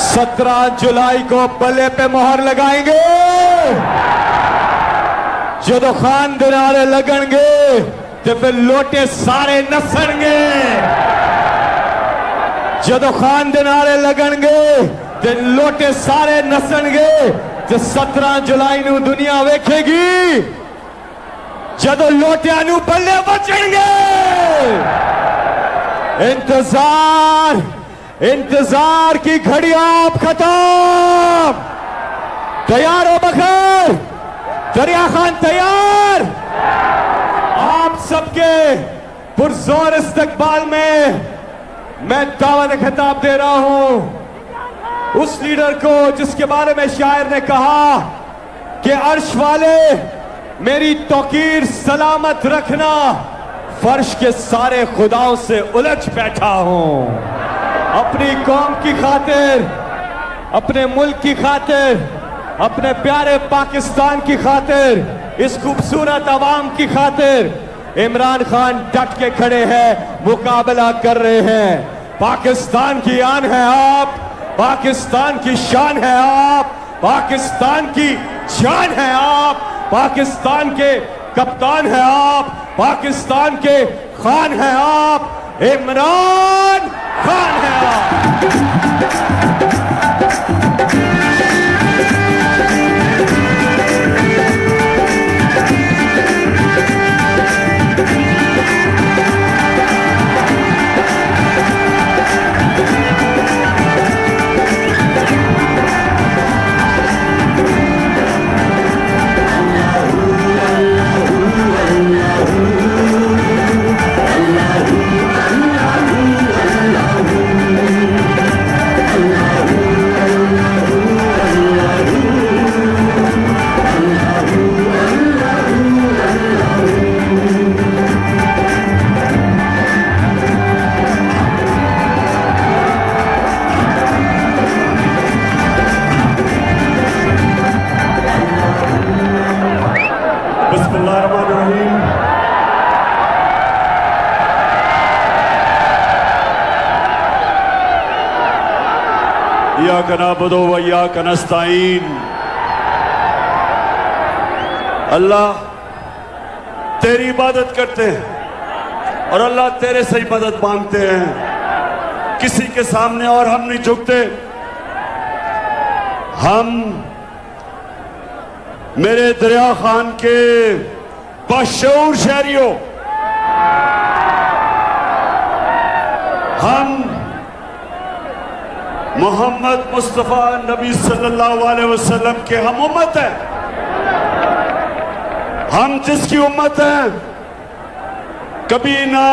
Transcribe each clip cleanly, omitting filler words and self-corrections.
17 जुलाई को बल्ले पे मोहर लगाएंगे। जो खान दे नारे लगणगे ते फिर लोटे सारे नसणगे। जो खान दे नारे लगणगे ते लोटे सारे नसणगे। ते 17 जुलाई नू दुनिया वेखेगी जदों लोटियां नू बल्ले बचणगे। इंतजार की घड़ी आप खत्म। तैयार हो बखर? दरिया खान तैयार? आप सबके पुरजोर इस्तकबाल में मैं दावत खिताब दे रहा हूं उस लीडर को जिसके बारे में शायर ने कहा कि अर्श वाले मेरी तौकीर सलामत रखना, फर्श के सारे खुदाओं से उलझ बैठा हूं। अपनी कौम की खातिर, अपने मुल्क की खातिर, अपने प्यारे पाकिस्तान की खातिर, इस खूबसूरत आवाम की खातिर इमरान खान डट के खड़े हैं, मुकाबला कर रहे हैं। पाकिस्तान की आन है आप, पाकिस्तान की शान है आप, पाकिस्तान की जान है आप, पाकिस्तान के कप्तान है आप, पाकिस्तान के खान है आप, इमरान खान है आप। इय्याका नअबुदु व इय्याका नस्तईन। अल्लाह तेरी इबादत करते हैं और अल्लाह तेरे से ही मदद मांगते हैं, किसी के सामने और हम नहीं झुकते। हम मेरे दरिया खान के बशऊर शहरियों, हम मोहम्मद मुस्तफ़ा नबी सल्लल्लाहु अलैहि वसल्लम के हम उम्मत हैं। हम जिसकी उम्मत हैं, कभी ना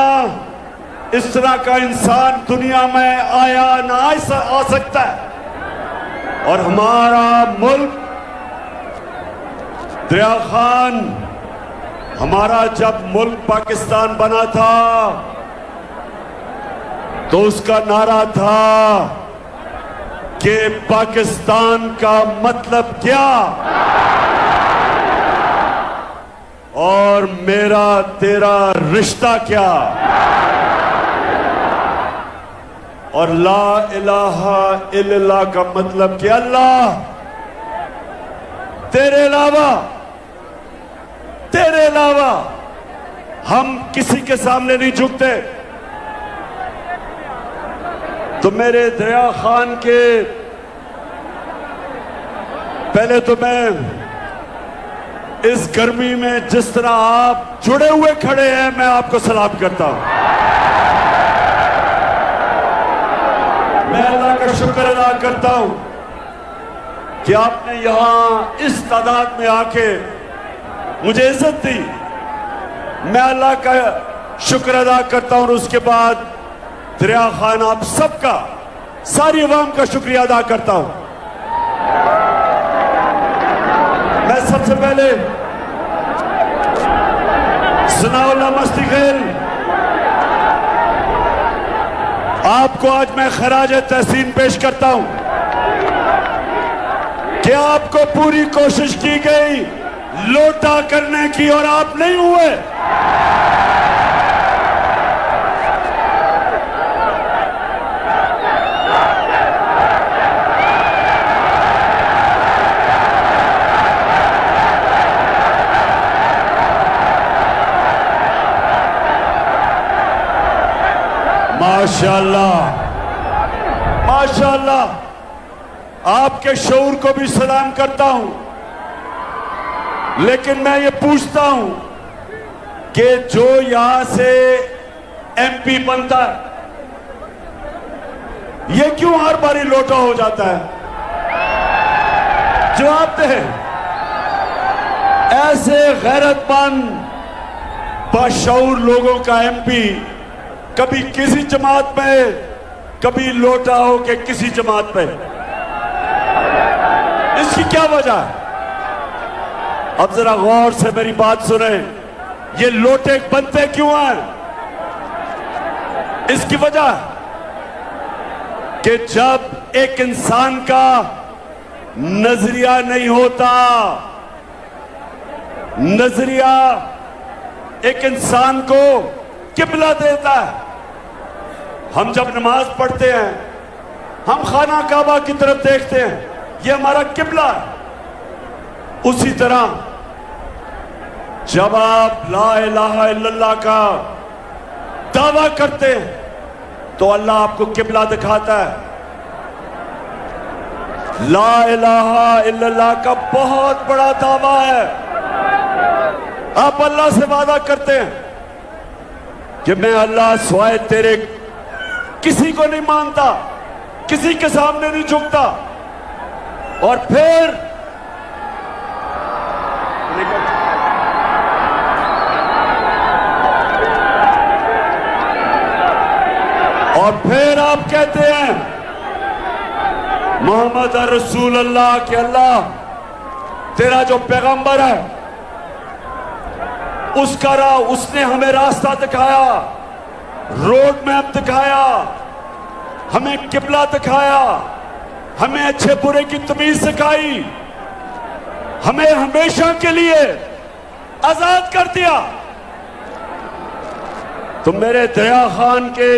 इस तरह का इंसान दुनिया में आया ना आ सकता है। और हमारा मुल्क दरिया खान, हमारा जब मुल्क पाकिस्तान बना था तो उसका नारा था कि पाकिस्तान का मतलब क्या और मेरा तेरा रिश्ता क्या। और ला इलाहा इल्लल्लाह का मतलब कि अल्लाह तेरे अलावा हम किसी के सामने नहीं झुकते। तो मेरे दरिया खान के पहले तो मैं इस गर्मी में जिस तरह आप जुड़े हुए खड़े हैं, मैं आपको सलाम करता हूं। मैं अल्लाह का शुक्र अदा करता हूं कि आपने यहां इस तादाद में आके मुझे इज्जत दी। मैं अल्लाह का शुक्र अदा करता हूं और उसके बाद दरिया खान आप सबका, सारी अवाम का शुक्रिया अदा करता हूं। मैं सबसे पहले सनाउल्लाह मस्ती खेल आपको आज मैं खराज तहसीन पेश करता हूं कि आपको पूरी कोशिश की गई लोटा करने की और आप नहीं हुए। माशाल्लाह माशाल्लाह, आपके शऊर को भी सलाम करता हूं, लेकिन मैं ये पूछता हूं कि जो यहां से एमपी बनता है, ये क्यों हर बारी लोटा हो जाता है? जवाब दे। ऐसे गैरतमंद बाशऊर लोगों का एमपी कभी किसी जमात में, कभी लोटा हो के किसी जमात पे। इसकी क्या वजह है? अब जरा गौर से मेरी बात सुने। ये लोटे बनते क्यों हैं? इसकी वजह कि जब एक इंसान का नजरिया नहीं होता, नजरिया एक इंसान को किबला देता है। हम जब नमाज पढ़ते हैं, हम खाना काबा की तरफ देखते हैं, ये हमारा किबला है। उसी तरह जब आप ला इलाहा इल्लल्लाह का दावा करते हैं तो अल्लाह आपको किबला दिखाता है। ला इलाहा इल्लल्लाह का बहुत बड़ा दावा है। आप अल्लाह से वादा करते हैं कि मैं अल्लाह सिवाय तेरे किसी को नहीं मानता, किसी के सामने नहीं झुकता, और फिर आप कहते हैं मोहम्मद रसूल अल्लाह के अल्लाह तेरा जो पैगंबर है उसका राह, उसने हमें रास्ता दिखाया, रोड मैप दिखाया, हमें किबला दिखाया, हमें अच्छे बुरे की तमीज सिखाई, हमें हमेशा के लिए आजाद कर दिया। तो मेरे दरिया खान के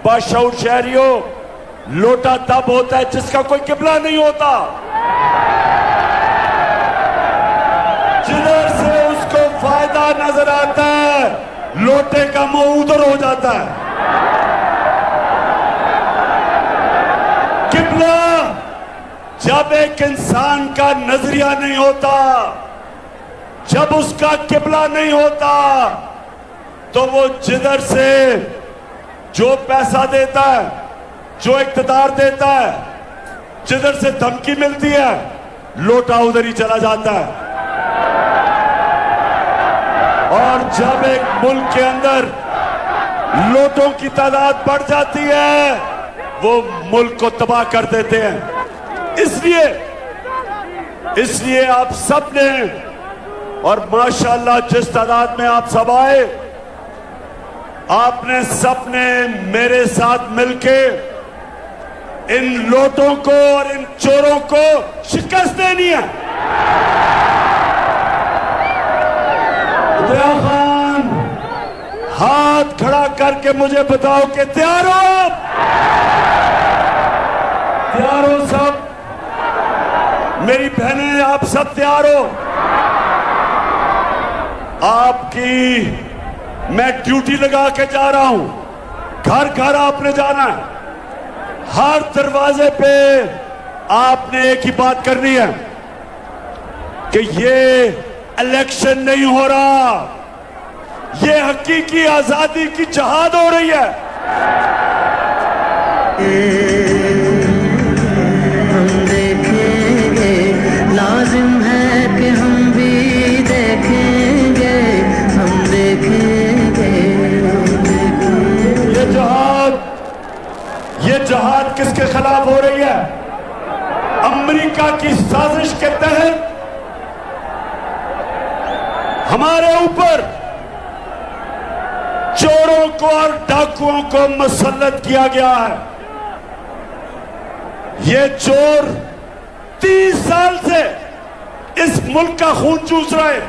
बाशऊर शहरियों, लोटा तब होता है जिसका कोई किबला नहीं होता, जिधर से उसको फायदा नजर आता है, लोटे का मुंह उधर हो जाता है। किबला जब एक इंसान का नजरिया नहीं होता, जब उसका किबला नहीं होता, तो वो जिधर से जो पैसा देता है, जो इख्तियार देता है, जिधर से धमकी मिलती है, लोटा उधर ही चला जाता है। और जब एक मुल्क के अंदर लोटों की तादाद बढ़ जाती है, वो मुल्क को तबाह कर देते हैं। इसलिए आप सब ने, और माशाल्लाह जिस तादाद में आप सब आए, आपने सबने मेरे साथ मिलके इन लोटों को और इन चोरों को शिकस्त देनी है। दरिया खान, हाथ खड़ा करके मुझे बताओ कि तैयार हो आप? तैयार हो सब? मेरी बहनें, आप सब तैयार हो? आपकी मैं ड्यूटी लगा के जा रहा हूं, घर घर आपने जाना है, हर दरवाजे पे आपने एक ही बात करनी है कि ये इलेक्शन नहीं हो रहा, ये हकीकी आजादी की जहाद हो रही है। हम देखेंगे, लाजिम है कि हम भी देखेंगे, हम देखेंगे। ये जहाद किसके खिलाफ हो रही है? अमेरिका की साजिश के तहत हमारे ऊपर चोरों को और डाकुओं को मुसल्लत किया गया है। ये चोर 30 साल से इस मुल्क का खून चूस रहे।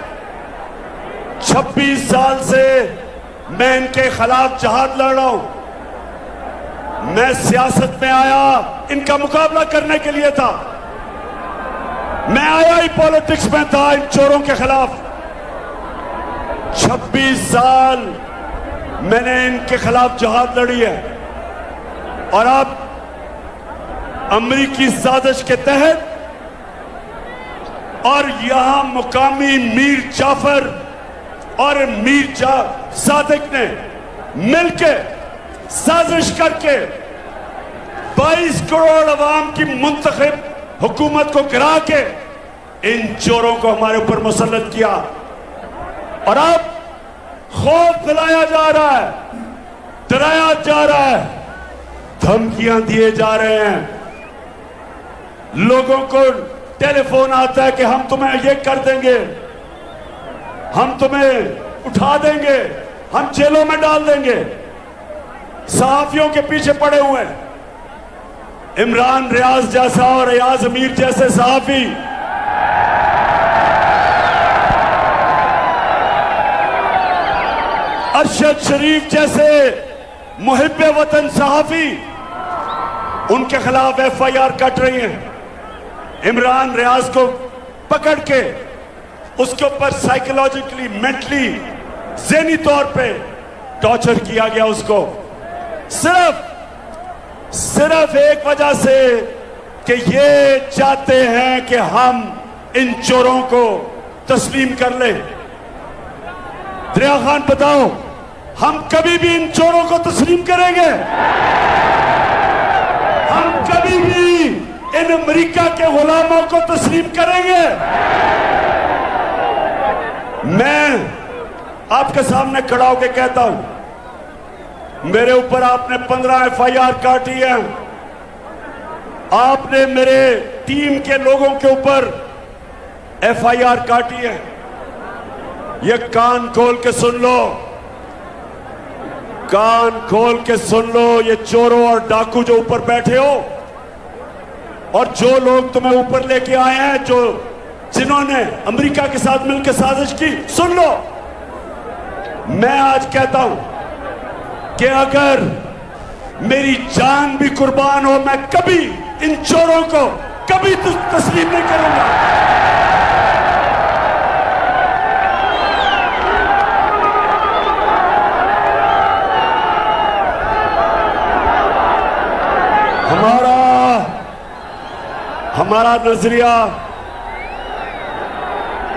26 साल से मैं इनके खिलाफ जहाद लड़ रहा हूं। मैं सियासत में आया इनका मुकाबला करने के लिए था। मैं आया ही पॉलिटिक्स में था इन चोरों के खिलाफ। 26 साल मैंने इनके खिलाफ जहाद लड़ी है। और अब अमरीकी साजिश के तहत और यहां मुकामी मीर जाफर और मीर सादिक ने मिलकर साजिश करके 22 करोड़ अवाम की मुंतखब हुकूमत को गिरा के इन चोरों को हमारे ऊपर मुसल्लत किया और अब खौफ फैलाया जा रहा है, डराया जा रहा है, धमकियां दिए जा रहे हैं। लोगों को टेलीफोन आता है कि हम तुम्हें ये कर देंगे, हम तुम्हें उठा देंगे, हम जेलों में डाल देंगे। सहाफियों के पीछे पड़े हुए हैं। इमरान रियाज जैसा और रियाज अमीर जैसे सहाफी अरशद शरीफ जैसे मुहिब्बे वतन सहाफी उनके खिलाफ FIR कट रही हैं। इमरान रियाज को पकड़ के उसके ऊपर साइकोलॉजिकली, मेंटली, ज़हनी तौर पे टॉर्चर किया गया उसको सिर्फ एक वजह से कि ये चाहते हैं कि हम इन चोरों को तस्लीम कर लें। दरिया खान बताओ, हम कभी भी इन चोरों को तस्लीम करेंगे? हम कभी भी इन अमेरिका के गुलामों को तस्लीम करेंगे? मैं आपके सामने खड़ा होकर कहता हूं, मेरे ऊपर आपने 15 FIR काटी है, आपने मेरे टीम के लोगों के ऊपर FIR काटी है। ये कान खोल के सुन लो, कान खोल के सुन लो। ये चोरों और डाकू जो ऊपर बैठे हो और जो लोग तुम्हें ऊपर लेके आए हैं, जिन्होंने अमेरिका के साथ मिलकर साजिश की, सुन लो। मैं आज कहता हूं कि अगर मेरी जान भी कुर्बान हो, मैं कभी इन चोरों को कभी तस्लीम नहीं करूंगा।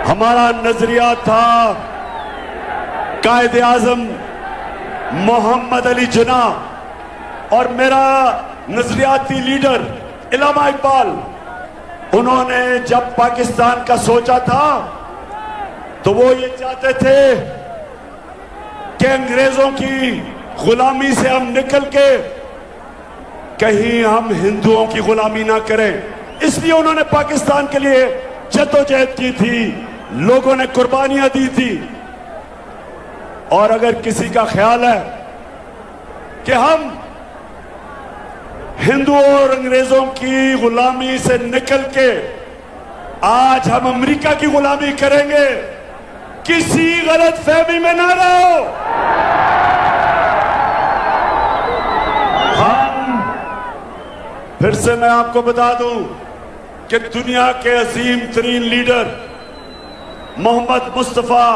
हमारा नजरिया था कायदे आजम मोहम्मद अली जिन्ना और मेरा नजरियाती लीडर इलामा इकबाल, उन्होंने जब पाकिस्तान का सोचा था तो वो ये चाहते थे कि अंग्रेजों की गुलामी से हम निकल के कहीं हम हिंदुओं की गुलामी ना करें। इसलिए उन्होंने पाकिस्तान के लिए जद्दोजहद की थी, लोगों ने कुर्बानियां दी थी। और अगर किसी का ख्याल है कि हम हिंदुओं और अंग्रेजों की गुलामी से निकल के आज हम अमेरिका की गुलामी करेंगे, किसी गलत फहमी में ना रहो। हम फिर से मैं आपको बता दूं कि दुनिया के अजीम तरीन लीडर मोहम्मद मुस्तफा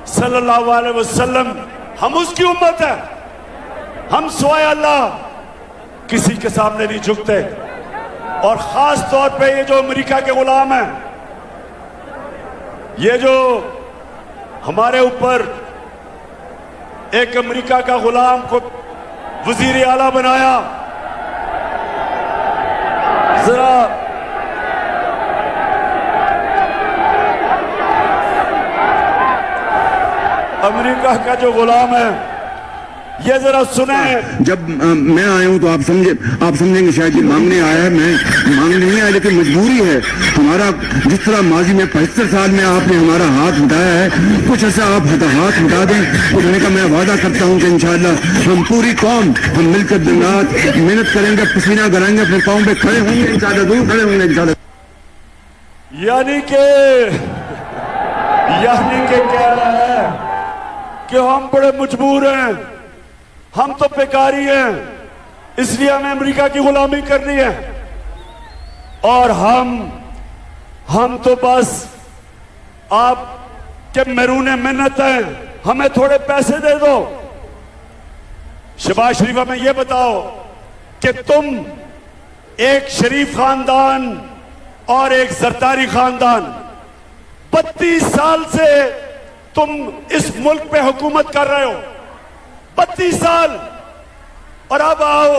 सल्लल्लाहु अलैहि वसल्लम, हम उसकी उम्मत है। हम सिवाय अल्लाह किसी के सामने नहीं झुकते। और खास तौर पे ये जो अमेरिका के गुलाम हैं, ये जो हमारे ऊपर एक अमेरिका का गुलाम को वजीर आला बनाया, जरा अमेरिका का जो गुलाम है ये जरा सुने। जब मैं आया हूं तो आप समझेंगे शायद ये मांगने आया है। मैं मांगने नहीं आया, लेकिन मजबूरी है हमारा। जिस तरह माजी में 75 साल में आपने हमारा हाथ उठाया है, कुछ ऐसा आप हाथ उठा दें तो मैंने कहा मैं वादा करता हूं कि इंशाअल्लाह हम पूरी कौम हम मिलकर दिन रात मेहनत करेंगे, पसीना कराएंगे, अपने पाँव पे खड़े होंगे इंशाअल्लाह, जरूर खड़े होंगे इंशाअल्लाह। यानी के कह रहा है कि हम बड़े मजबूर हैं, हम तो बेकारी हैं, इसलिए हमें अमेरिका की गुलामी करनी है। और हम तो बस आप के महरूने मिन्नत हैं, हमें थोड़े पैसे दे दो। शहबाज शरीफ, हमें ये बताओ कि तुम एक शरीफ खानदान और एक जरदारी खानदान 32 साल से तुम इस मुल्क पे हुकूमत कर रहे हो, 32 साल, और अब आओ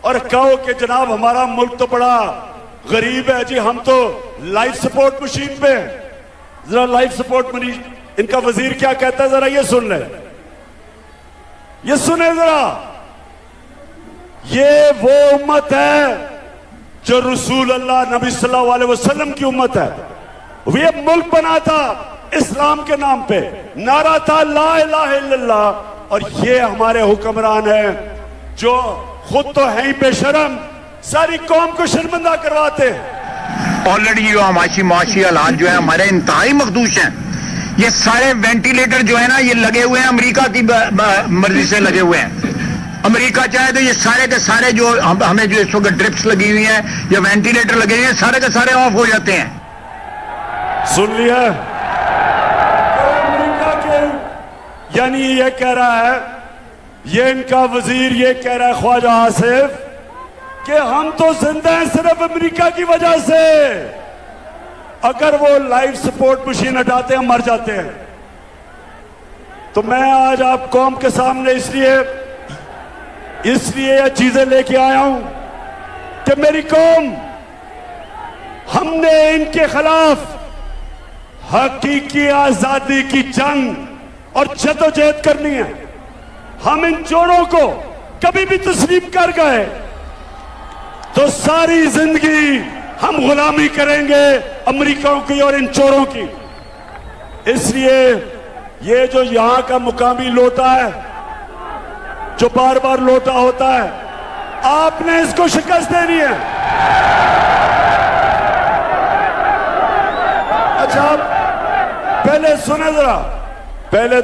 और कहो कि जनाब हमारा मुल्क तो बड़ा गरीब है जी, हम तो लाइफ सपोर्ट मशीन पे हैं। जरा लाइफ सपोर्ट मशीन, इनका वजीर क्या कहता है जरा ये सुन ले, ये सुने जरा। ये वो उम्मत है जो रसूल अल्लाह नबी सल्लल्लाहु अलैहि वसल्लम की उम्मत है। ये मुल्क बना था इस्लाम के नाम पे, नारा था ला इलाहा इल्लल्लाह, और ये हमारे हुक्मरान हैं जो खुद तो है ही बेशरम, सारी कौम को शर्मिंदा करवाते हैं। ऑलरेडी जो माशी हालात जो है हमारे इंतहाई मखदूश हैं। ये सारे वेंटिलेटर जो है ना ये लगे हुए हैं अमेरिका की मर्जी से लगे हुए हैं। अमेरिका चाहे तो ये सारे के सारे जो हमें जो इस वक्त ड्रिप्स लगी हुई हैं या वेंटिलेटर लगे हुए हैं सारे के सारे ऑफ हो जाते हैं। सुन लिया, अमेरिका के यानी ये कह रहा है, ये इनका वजीर ये कह रहा है ख्वाजा आसिफ कि हम तो जिंदा हैं सिर्फ अमेरिका की वजह से, अगर वो लाइफ सपोर्ट मशीन हटाते हैं मर जाते हैं। तो मैं आज आप कौम के सामने इसलिए ये चीजें लेके आया हूं कि मेरी कौम, हमने इनके खिलाफ हकीकी आजादी की जंग और जदोजहद करनी है। हम इन चोरों को कभी भी तस्लीम कर गए तो सारी जिंदगी हम गुलामी करेंगे अमेरिकाओं की और इन चोरों की। इसलिए ये जो यहां का मुकामी लोटा है जो बार बार लोटा होता है, आपने इसको शिकस्त देनी है। अच्छा आप पहले सुने जरा, पहले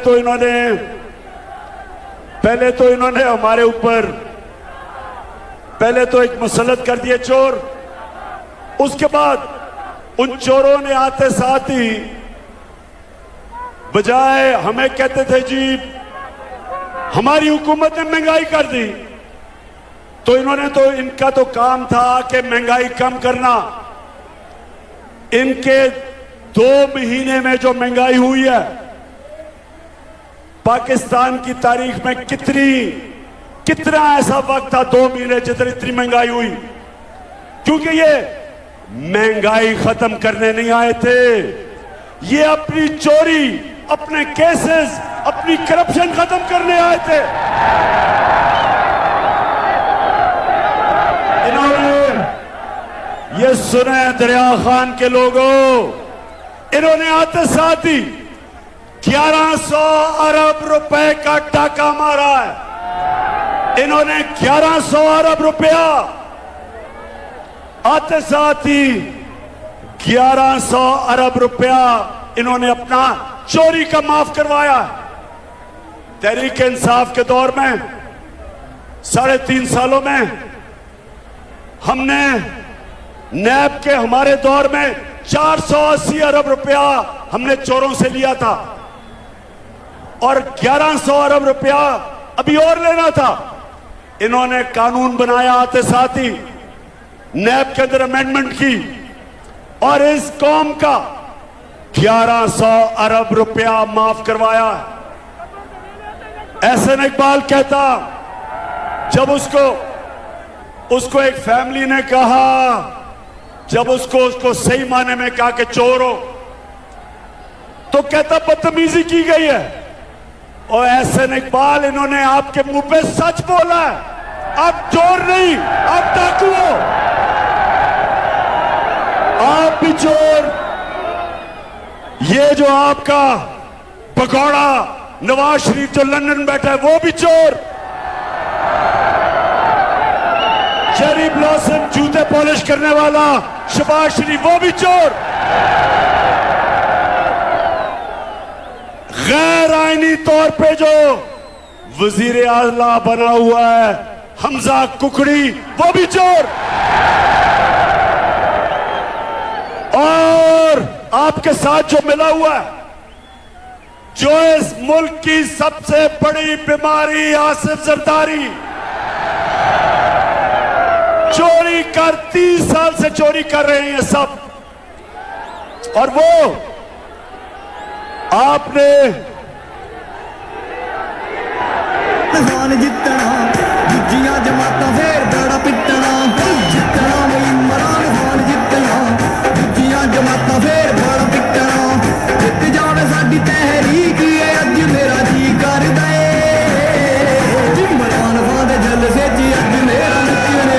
तो इन्होंने हमारे ऊपर पहले तो एक मुसल्लत कर दिए चोर, उसके बाद उन चोरों ने आते साथ ही बजाय हमें कहते थे जी हमारी हुकूमत ने महंगाई कर दी, तो इन्होंने तो इनका तो काम था कि महंगाई कम करना। इनके 2 महीने में जो महंगाई हुई है पाकिस्तान की तारीख में कितना ऐसा वक्त था 2 महीने जितनी इतनी महंगाई हुई, क्योंकि ये महंगाई खत्म करने नहीं आए थे, ये अपनी चोरी, अपने केसेस, अपनी करप्शन खत्म करने आए थे। इन्होंने ये सुने दरिया खान के लोगों, इन्होंने आते साथ ही 1100 अरब रुपए का टाका मारा है। इन्होंने 1100 अरब रुपया आते साथ ही 1100 अरब रुपया इन्होंने अपना चोरी का माफ करवाया। तहरीक इंसाफ के दौर में 3.5 सालों में हमने नैब के हमारे दौर में 480 अरब रुपया हमने चोरों से लिया था और 1100 अरब रुपया अभी और लेना था। इन्होंने कानून बनाया आते साथ ही नैब के अंदर अमेंडमेंट की और इस कौम का 1100 अरब रुपया माफ करवाया। एहसन इकबाल कहता, जब उसको एक फैमिली ने कहा, जब उसको सही माने में कहा कि चोर हो, तो कहता बदतमीजी की गई है। और एहसन इकबाल, इन्होंने आपके मुंह पे सच बोला है, आप चोर नहीं, आप डाकू हो, आप भी चोर। ये जो आपका भगोड़ा नवाज शरीफ जो लंदन बैठा है वो भी चोर, चेरी ब्लॉसम जूते पॉलिश करने वाला शहबाज शरीफ वो भी चोर, गैर आईनी तौर पे जो वजीर आला बना हुआ है हमजा कुकड़ी वो भी चोर, और आपके साथ जो मिला हुआ है, जो इस मुल्क की सबसे बड़ी बीमारी आसिफ जरदारी, चोरी कर 30 साल से चोरी कर रहे हैं ये सब। और वो आपने इमरान जितना दूजियां जमाता फिर बड़ा पिटना जितना वही इमरान खान जितना दूजियां जमाता फिर बड़ा पिटना जित जावे साडी तहरीक है अज मेरा जी करदा है इमरान खान दे जलसे च अज मेरा नचने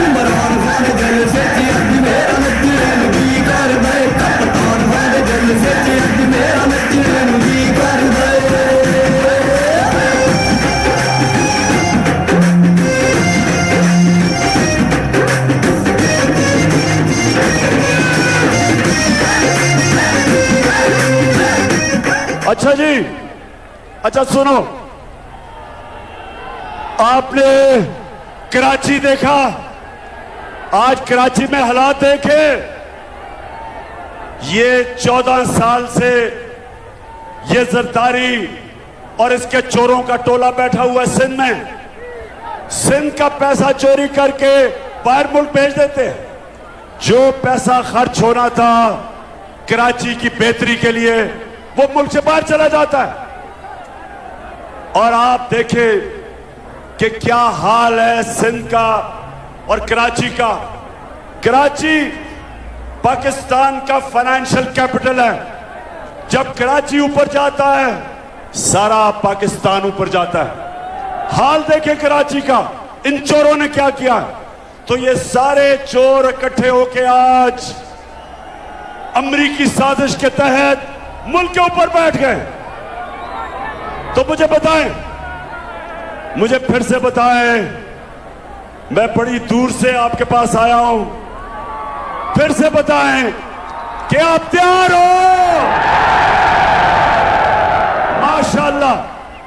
इमरान खान दे जलसे च अज मेरा नचने जी करदा है कप्तान खान दे जलसे च अज मेरा नचने जी करदा है। अच्छा जी, अच्छा सुनो, आपने कराची देखा, आज कराची में हालात देखे। ये 14 साल से ये जरदारी और इसके चोरों का टोला बैठा हुआ है सिंध में। सिंध का पैसा चोरी करके बाहर मुल्क भेज देते हैं। जो पैसा खर्च होना था कराची की बेहतरी के लिए वो मुल्क से बाहर चला जाता है। और आप देखें कि क्या हाल है सिंध का और कराची का। कराची पाकिस्तान का फाइनेंशियल कैपिटल है। जब कराची ऊपर जाता है सारा पाकिस्तान ऊपर जाता है। हाल देखें कराची का, इन चोरों ने क्या किया। तो ये सारे चोर इकट्ठे होके आज अमरीकी साजिश के तहत मुल्क के ऊपर बैठ गए। तो मुझे बताएं, मुझे फिर से बताएं, मैं बड़ी दूर से आपके पास आया हूं, फिर से बताएं कि आप तैयार हो। माशाअल्लाह।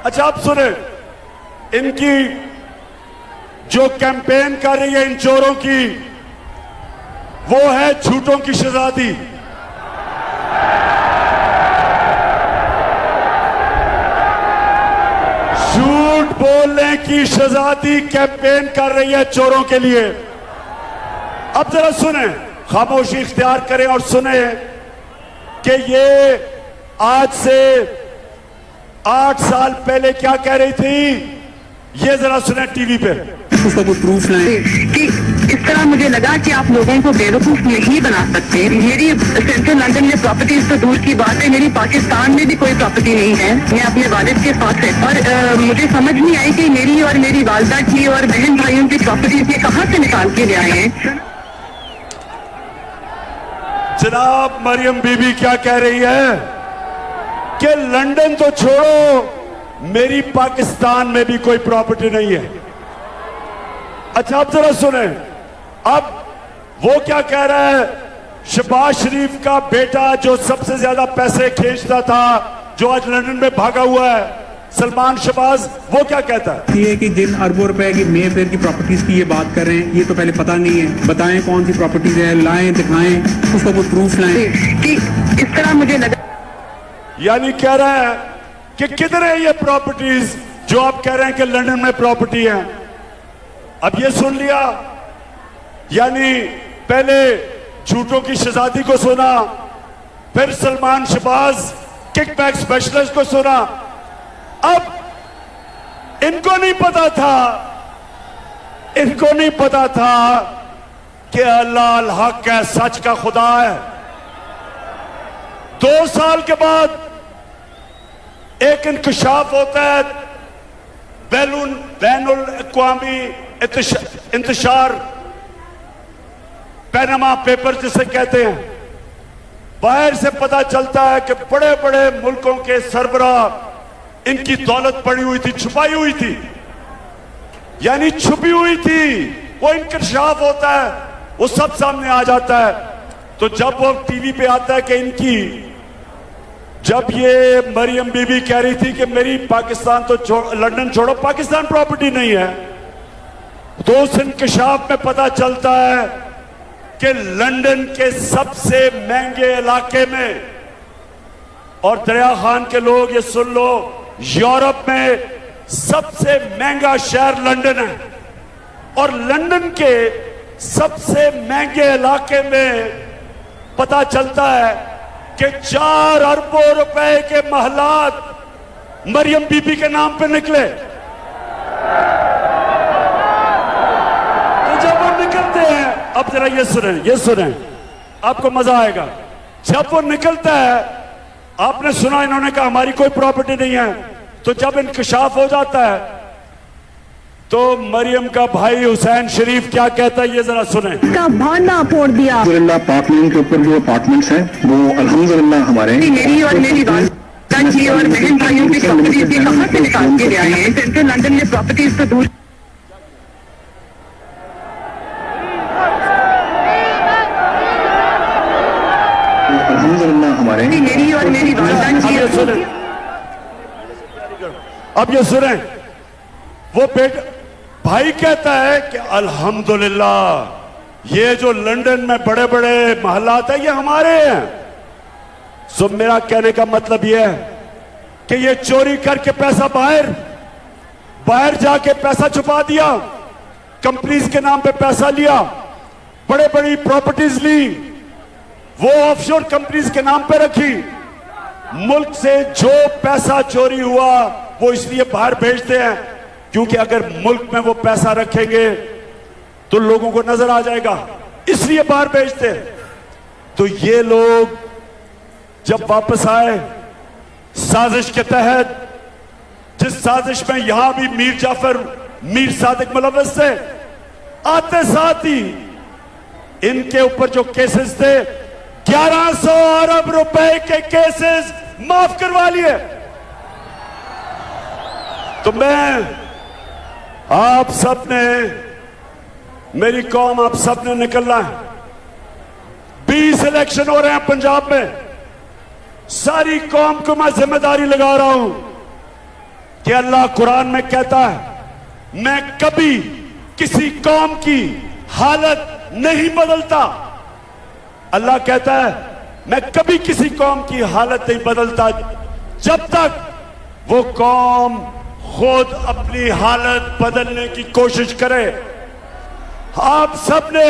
अच्छा आप सुने, इनकी जो कैंपेन कर रही है इन चोरों की, वो है झूठों की शहजादी। झूठ बोलने की शहजादी कैंपेन कर रही है चोरों के लिए। अब जरा सुने, खामोशी इख्तियार करें और सुने कि ये आज से 8 साल पहले क्या कह रही थी। ये जरा सुने टीवी पे। उसका कोई प्रूफ लाएं कि इस तरह मुझे लगा कि आप लोगों को बेवकूफ नहीं बना सकते। मेरी सेंट्रल लंदन में प्रॉपर्टीज तो दूर की बात है, मेरी पाकिस्तान में भी कोई प्रॉपर्टी नहीं है। मैं अपने वालिद के साथ है और मुझे समझ नहीं आई कि मेरी और मेरी वालदा की और बहन भाइयों की प्रॉपर्टीज ये कहाँ से निकाल के ले आए हैं। जनाब मरियम बीबी क्या कह रही है कि लंदन तो छोड़ो, मेरी पाकिस्तान में भी कोई प्रॉपर्टी नहीं है। अच्छा आप जरा सुने, अब वो क्या कह रहा है। शहबाज शरीफ का बेटा जो सबसे ज्यादा पैसे खींचता था, जो आज लंदन में भागा हुआ है, सलमान शहबाज, वो क्या कहता है। ये कि जिन अरबों रुपए की मे फेयर की प्रॉपर्टीज की ये बात कर रहे हैं, ये तो पहले पता नहीं है। बताएं कौन सी प्रॉपर्टीज है, लाएं, दिखाएं, उसका कोई प्रूफ लाएं। कि इस तरह मुझे लगा, यानी कह रहा है कि किधर है ये प्रॉपर्टीज जो आप कह रहे हैं कि लंदन में प्रॉपर्टी है। अब ये सुन लिया, यानी पहले झूठों की शहजादी को सुना, फिर सलमान शहबाज किकबैक स्पेशलिस्ट को सुना। अब इनको नहीं पता था, इनको नहीं पता था कि अल्लाह अल हक है, सच का खुदा है। 2 साल के बाद एक इंकशाफ होता है, बैनुल अक़वामी इंतशार, पैनामा पेपर जिसे कहते हैं। बाहर से पता चलता है कि बड़े बड़े मुल्कों के सरबराह, इनकी दौलत पड़ी हुई थी, छुपाई हुई थी, यानी छुपी हुई थी। वो इंकशाफ होता है, वो सब सामने आ जाता है। तो जब वो टीवी पे आता है कि इनकी, जब ये मरियम बीबी कह रही थी कि मेरी पाकिस्तान तो लंदन छोड़ो, पाकिस्तान प्रॉपर्टी नहीं है, तो उस इंकशाफ में पता चलता है कि लंदन के सबसे महंगे इलाके में, और दरिया खान के लोग ये सुन लो, यूरोप में सबसे महंगा शहर लंदन है। और लंदन के सबसे महंगे इलाके में पता चलता है कि 4 अरबों रुपए के महलात मरियम बीबी के नाम पे निकले। तो जब वो निकलते हैं, अब जरा ये सुने, आपको मजा आएगा। जब वो निकलता है, आपने सुना इन्होंने कहा हमारी कोई प्रॉपर्टी नहीं है, तो जब इंकशाफ हो जाता है तो मरियम का भाई हुसैन शरीफ क्या कहता है, ये जरा सुने। का भाना फोड़ दिया। अल्हम्दुलिल्लाह पाक मीन के ऊपर जो अपार्टमेंट्स हैं वो अल्हम्दुलिल्लाह हमारे मेरी और मेरी वालिदा की और बहन भाइयों की प्रॉपर्टीज ये कहाँ से निकाल के ले आए हैं? सेंट्रल लंदन में प्रॉपर्टीज तो दूर। अल्हम्दुलिल्लाह हमारे मेरी और मेरी वालिदा की। अब ये सुने, वो बेटा भाई कहता है कि अल्हम्दुलिल्लाह ये जो लंदन में बड़े बड़े महलात है ये हमारे हैं। सो मेरा कहने का मतलब ये है कि ये चोरी करके पैसा बाहर जाके पैसा छुपा दिया, कंपनीज के नाम पे पैसा लिया, बड़े बड़ी प्रॉपर्टीज ली, वो ऑफशोर कंपनीज के नाम पे रखी। मुल्क से जो पैसा चोरी हुआ वो इसलिए बाहर भेजते हैं क्योंकि अगर मुल्क में वो पैसा रखेंगे तो लोगों को नजर आ जाएगा, इसलिए बाहर भेजते हैं। तो ये लोग जब वापस आए साजिश के तहत, जिस साजिश में यहां भी मीर जाफर मीर सादिक मुलव्वस थे, आते साथ ही इनके ऊपर जो केसेस थे 1100 अरब रुपए के केसेस माफ करवा लिए। तो मैं आप सब ने, मेरी कौम आप सब ने निकलना है। 20 इलेक्शन हो रहे हैं पंजाब में। सारी कौम को मैं जिम्मेदारी लगा रहा हूं कि अल्लाह कुरान में कहता है मैं कभी किसी कौम की हालत नहीं बदलता। अल्लाह कहता है मैं कभी किसी कौम की हालत नहीं बदलता जब तक वो कौम खुद अपनी हालत बदलने की कोशिश करे। आप सब ने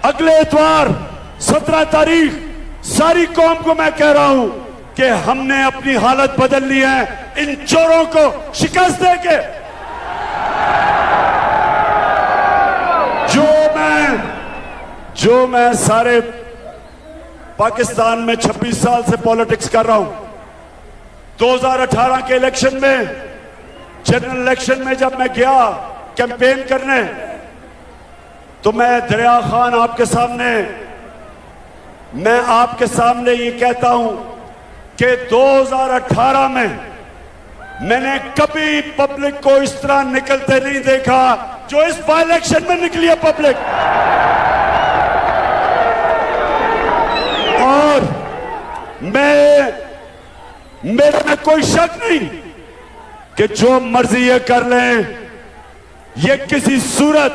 अगले इतवार 17 तारीख सारी कौम को मैं कह रहा हूं कि हमने अपनी हालत बदल ली है इन चोरों को शिकस्त देके। जो मैं सारे पाकिस्तान में 26 साल से पॉलिटिक्स कर रहा हूं, 2018 के इलेक्शन में, जनरल इलेक्शन में जब मैं गया कैंपेन करने, तो मैं दरिया खान मैं आपके सामने ये कहता हूं कि 2018 में मैंने कभी पब्लिक को इस तरह निकलते नहीं देखा जो इस बाई इलेक्शन में निकली है पब्लिक। और मेरे में कोई शक नहीं कि जो मर्जी ये कर लें, ये किसी सूरत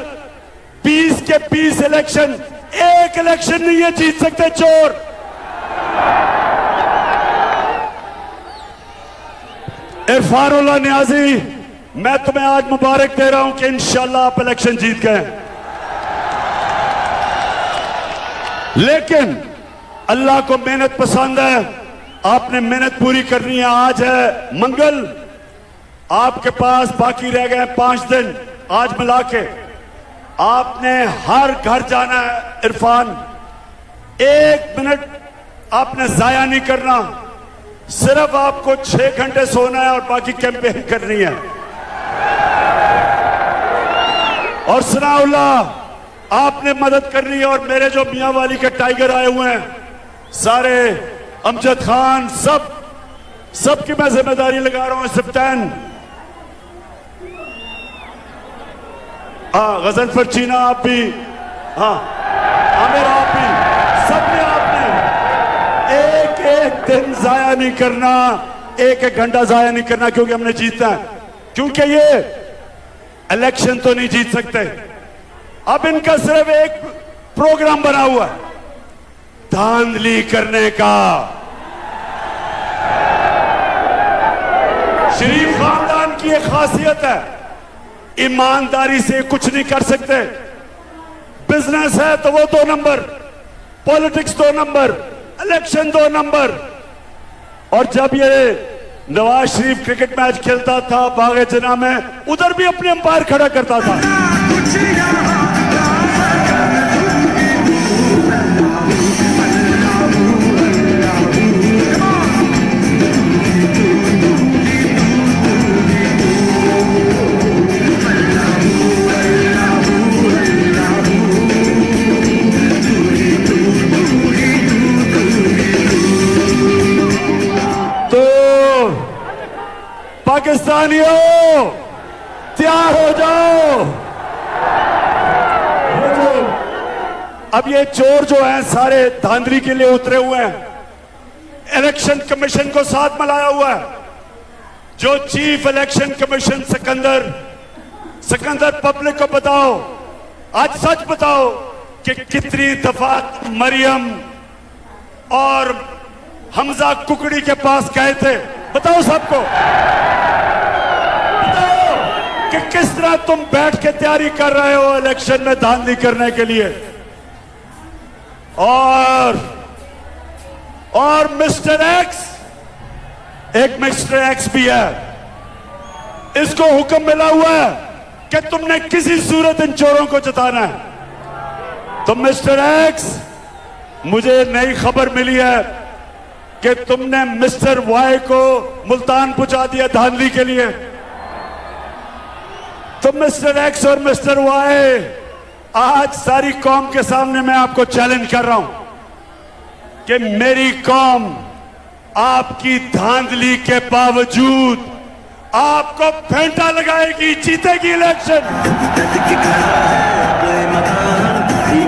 20 के 20 इलेक्शन, एक इलेक्शन नहीं ये जीत सकते चोर। इरफानुल्लाह नियाजी, मैं तुम्हें आज मुबारक दे रहा हूं कि इंशाल्लाह आप इलेक्शन जीत गए। लेकिन अल्लाह को मेहनत पसंद है, आपने मेहनत पूरी करनी है। आज है मंगल, आपके पास बाकी रह गए 5 दिन, आज मिला के आपने हर घर जाना है। इरफान, 1 मिनट आपने जाया नहीं करना, सिर्फ आपको 6 घंटे सोना है और बाकी कैंपेन करनी है। और सनाउल्लाह, आपने मदद करनी है। और मेरे जो मियां वाली के टाइगर आए हुए हैं सारे, अमजद खान, सबकी मैं जिम्मेदारी लगा रहा हूं। सप्तान, हाँ, गजनफर चीना आप भी, हाँ आमिर आप भी, सबने आपने एक दिन जाया नहीं करना, एक घंटा जाया नहीं करना, क्योंकि हमने जीतना है। क्योंकि ये इलेक्शन तो नहीं जीत सकते। अब इनका सिर्फ एक प्रोग्राम बना हुआ है, धांधली करने का। शरीफ खानदान की एक खासियत है, ईमानदारी से कुछ नहीं कर सकते। बिजनेस है तो वो 2 number, politics 2 number, election 2 number. और जब ये नवाज शरीफ क्रिकेट मैच खेलता था बागे जना में, उधर भी अपने अंपायर खड़ा करता था। पाकिस्तानियों तैयार हो जाओ। अब ये चोर जो हैं सारे धांधली के लिए उतरे हुए हैं। इलेक्शन कमीशन को साथ मिलाया हुआ है। जो chief election commission Sikandar public को बताओ, आज सच बताओ कि कितनी दफा मरियम और हमजा कुकड़ी के पास गए थे। बताओ सबको, बताओ कि किस तरह तुम बैठ के तैयारी कर रहे हो इलेक्शन में धांधली करने के लिए। और मिस्टर एक्स, एक मिस्टर एक्स भी है, इसको हुक्म मिला हुआ है कि तुमने किसी सूरत इन चोरों को जताना है। तो मिस्टर एक्स, मुझे नई खबर मिली है कि तुमने मिस्टर वाई को मुल्तान पहुंचा दिया धांधली के लिए। तो मिस्टर एक्स और मिस्टर वाई, आज सारी कौम के सामने मैं आपको चैलेंज कर रहा हूं कि मेरी कौम आपकी धांधली के बावजूद आपको फेंटा लगाएगी, जीतेगी इलेक्शन।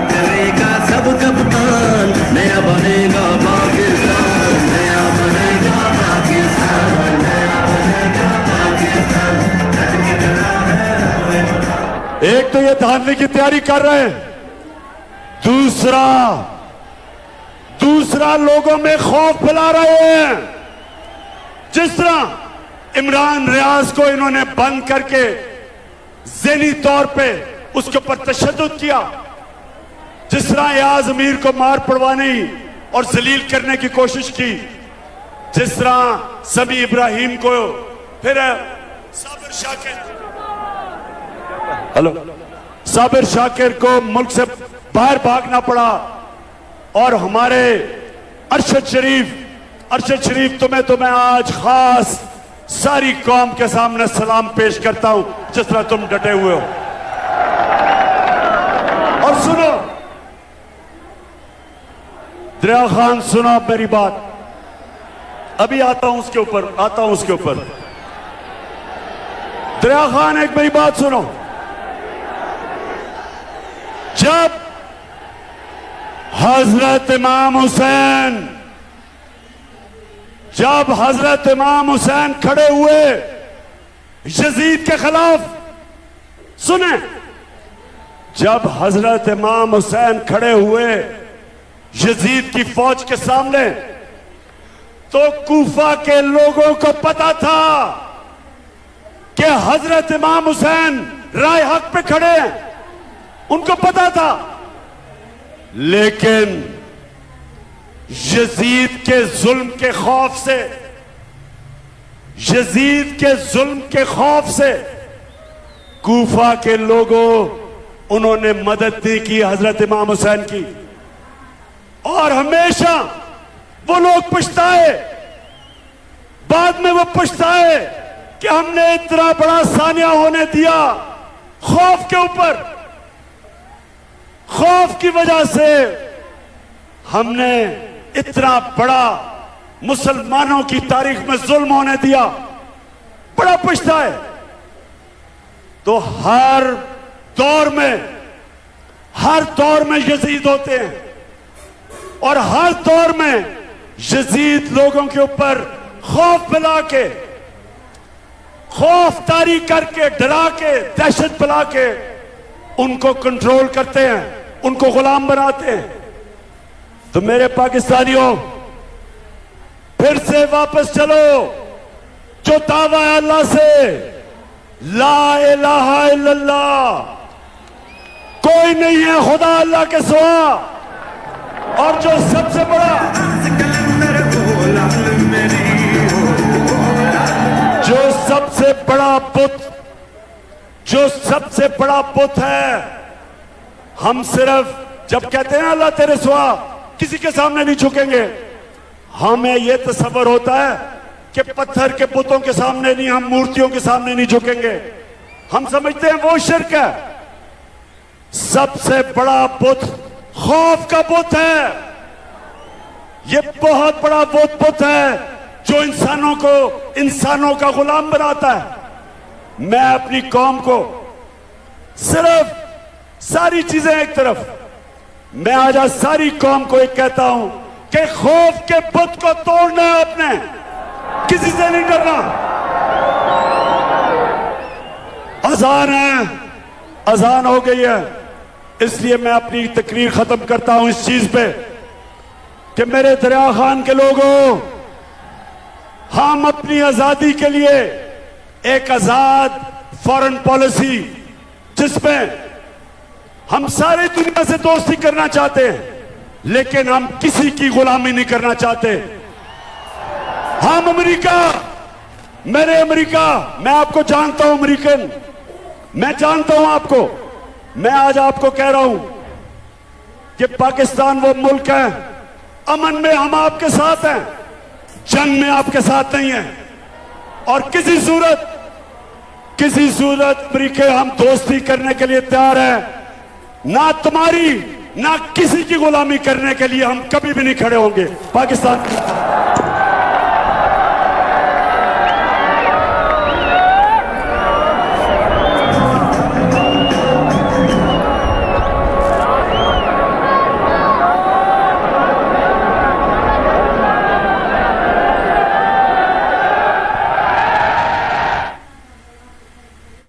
करेगा सब कप्तान, नया बनेगा पाकिस्तान, नया बनेगा पाकिस्तान, नया बनेगा पाकिस्तान। एक तो ये धांधली की तैयारी कर रहे हैं, दूसरा लोगों में खौफ फैला रहे हैं। जिस तरह इमरान रियाज को इन्होंने बंद करके ज़हनी तौर पे उसके ऊपर तशद्दुद किया, जिस तरह याज अमीर को मार पड़वाने और जलील करने की कोशिश की, जिस तरह समी इब्राहिम को, फिर साबिर शाकिर को मुल्क से बाहर भागना पड़ा, और हमारे अरशद शरीफ तुम्हें तो मैं आज खास सारी कौम के सामने सलाम पेश करता हूं, जिस तरह तुम डटे हुए हो। और सुनो दरिया खान, सुनो अब मेरी बात, अभी आता हूं उसके ऊपर। दरिया खान, एक मेरी बात सुनो। जब हजरत इमाम हुसैन खड़े हुए यजीद के खिलाफ, सुने, जब हजरत इमाम हुसैन खड़े हुए यजीद की फौज के सामने, तो कूफा के लोगों को पता था कि हजरत इमाम हुसैन राय हक पे खड़े हैं, उनको पता था। लेकिन यजीद के जुल्म के खौफ से कूफा के लोगों, उन्होंने मदद नहीं की हजरत इमाम हुसैन की। और हमेशा वो लोग पछताए, बाद में वो पछताए कि हमने इतना बड़ा सानिया होने दिया। खौफ के ऊपर, खौफ की वजह से हमने इतना बड़ा मुसलमानों की तारीख में जुल्म होने दिया, बड़ा पछताए। तो हर दौर में यजीद होते हैं, और हर दौर में यजीद लोगों के ऊपर खौफ फैला के, खौफ तारी करके, डरा के, दहशत फैला के उनको कंट्रोल करते हैं, उनको गुलाम बनाते हैं। तो मेरे पाकिस्तानियों, फिर से वापस चलो। जो दावा है अल्लाह से, ला इलाहा इल्लल्लाह, कोई नहीं है खुदा अल्लाह के सिवा। और जो सबसे बड़ा जो सबसे बड़ा बुत है, हम सिर्फ जब कहते हैं अल्लाह तेरे सिवा किसी के सामने नहीं झुकेंगे, हमें यह तसव्वुर होता है कि पत्थर के बुतों के सामने नहीं, हम मूर्तियों के सामने नहीं झुकेंगे। हम समझते हैं वो शिर्क है। सबसे बड़ा बुत खौफ का बुत है। यह बहुत बड़ा बुत है जो इंसानों का गुलाम बनाता है। मैं अपनी कौम को सिर्फ सारी चीजें एक तरफ, मैं आज सारी कौम को एक कहता हूं कि खौफ के बुत को तोड़ना है अपने, किसी से नहीं डरना। अजान है, अजान हो गई है, इसलिए मैं अपनी तकरीर खत्म करता हूं इस चीज पे कि मेरे दरिया खान के लोगों, हम अपनी आजादी के लिए एक आजाद फॉरेन पॉलिसी जिसमें हम सारी दुनिया से दोस्ती करना चाहते हैं, लेकिन हम किसी की गुलामी नहीं करना चाहते। हम अमेरिका, मेरे अमेरिका, मैं आपको जानता हूं अमेरिकन, मैं जानता हूं आपको। मैं आज आपको कह रहा हूं कि पाकिस्तान वो मुल्क है, अमन में हम आपके साथ हैं, जंग में आपके साथ नहीं है। और किसी सूरत अमेरिका हम दोस्ती करने के लिए तैयार है, ना तुम्हारी ना किसी की गुलामी करने के लिए हम कभी भी नहीं खड़े होंगे। पाकिस्तान